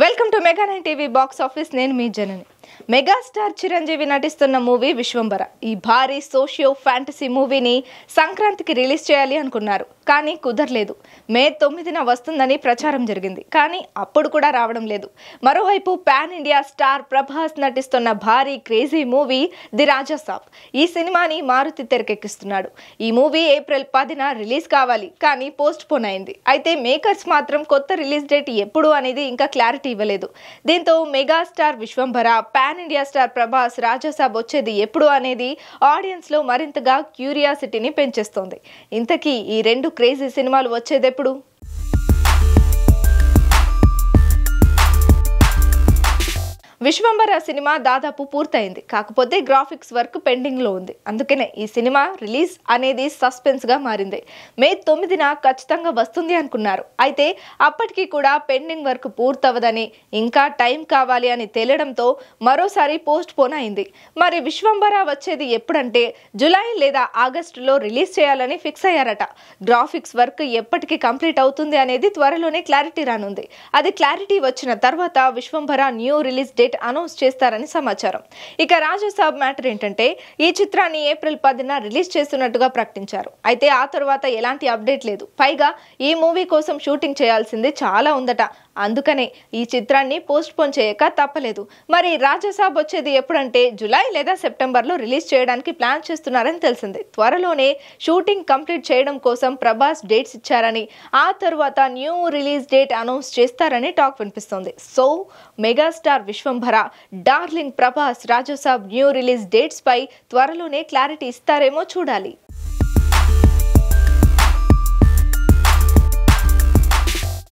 Welcome to mega 9 TV box office. నేను మీ జనని. Megastar Chiranjeevi నటిస్తున్న movie Vishwambhara. ఈ భారీ సోషియో ఫ్యాంటసీ మూవీని సంక్రాంతికి రిలీజ్ చేయాలి అనుకున్నారు, కానీ కుదరలేదు. మే 9న వస్తుందని ప్రచారం జరిగింది, కానీ అప్పుడు కూడా రావడం లేదు. మరోవైపు పాన్ ఇండియా స్టార్ ప్రభాస్ నటిస్తున్న భారీ క్రేజీ మూవీ ది రాజా సాబ్. ఈ సినిమాని మారుతి తెరకెక్కిస్తున్నాడు. ఈ మూవీ ఏప్రిల్ 10న రిలీజ్ కావాలి, కానీ పోస్ట్ పోన్ అయింది. అయితే మేకర్స్ మాత్రం కొత్త రిలీజ్ డేట్ ఎప్పుడు అనేది ఇంకా క్లారిటీ ఇవ్వలేదు. దీంతో megastar Vishwambhara, pan India star Prabhas Raja Saab వచ్చేది ఎప్పుడు అనేది ఆడియన్స్ లో మరింతగా క్యూరియాసిటీని పెంచేస్తోంది. ఇంతకీ ఈ రెండు క్రేజీ సినిమాలు వచ్చేదెప్పుడు? విశ్వంబర సినిమా దాదాపు పూర్తయింది, కాకపోతే గ్రాఫిక్స్ వర్క్ పెండింగ్ లో ఉంది. అందుకనే ఈ సినిమా రిలీజ్ అనేది సస్పెన్స్ గా మారింది. మే 9న ఖచ్చితంగా వస్తుంది అనుకున్నారు. అయితే అప్పటికి కూడా పెండింగ్ వర్క్ పూర్తవదని, ఇంకా టైం కావాలి అని తేలడంతో మరోసారి పోస్ట్ పోన్ అయింది. మరి విశ్వంబర వచ్చేది ఎప్పుడంటే జూలై లేదా ఆగస్టులో రిలీజ్ చేయాలని ఫిక్స్ అయ్యారట. గ్రాఫిక్స్ వర్క్ ఎప్పటికి కంప్లీట్ అవుతుంది అనేది త్వరలోనే క్లారిటీ రానుంది. అది క్లారిటీ వచ్చిన తర్వాత Vishwambhara new release date announce చేస్తారని సమాచారం. ఇక రాజాసాబ్ మ్యాటర్ ఏంటంటే, ఈ చిత్రాన్ని ఏప్రిల్ 10న రిలీజ్ చేస్తున్నట్టుగా ప్రకటించారు. అయితే ఆ తర్వాత ఎలాంటి అప్డేట్ లేదు. పైగా ఈ మూవీ కోసం షూటింగ్ చేయాల్సింది చాలా ఉందట. అందుకనే ఈ చిత్రాన్ని పోస్ట్ పోన్ చేయక తప్పలేదు. మరి రాజాసాబ్ వచ్చేది ఎప్పుడంటే జూలై లేదా సెప్టెంబర్లో రిలీజ్ చేయడానికి ప్లాన్ చేస్తున్నారని తెలిసింది. త్వరలోనే షూటింగ్ కంప్లీట్ చేయడం కోసం ప్రభాస్ డేట్స్ ఇచ్చారని, ఆ తర్వాత న్యూ రిలీజ్ డేట్ అనౌన్స్ చేస్తారని టాక్ వినిపిస్తోంది. So megastar Vishwambhara, darling Prabhas Rajasaab new release dates పై త్వరలోనే క్లారిటీ ఇస్తారేమో చూడాలి.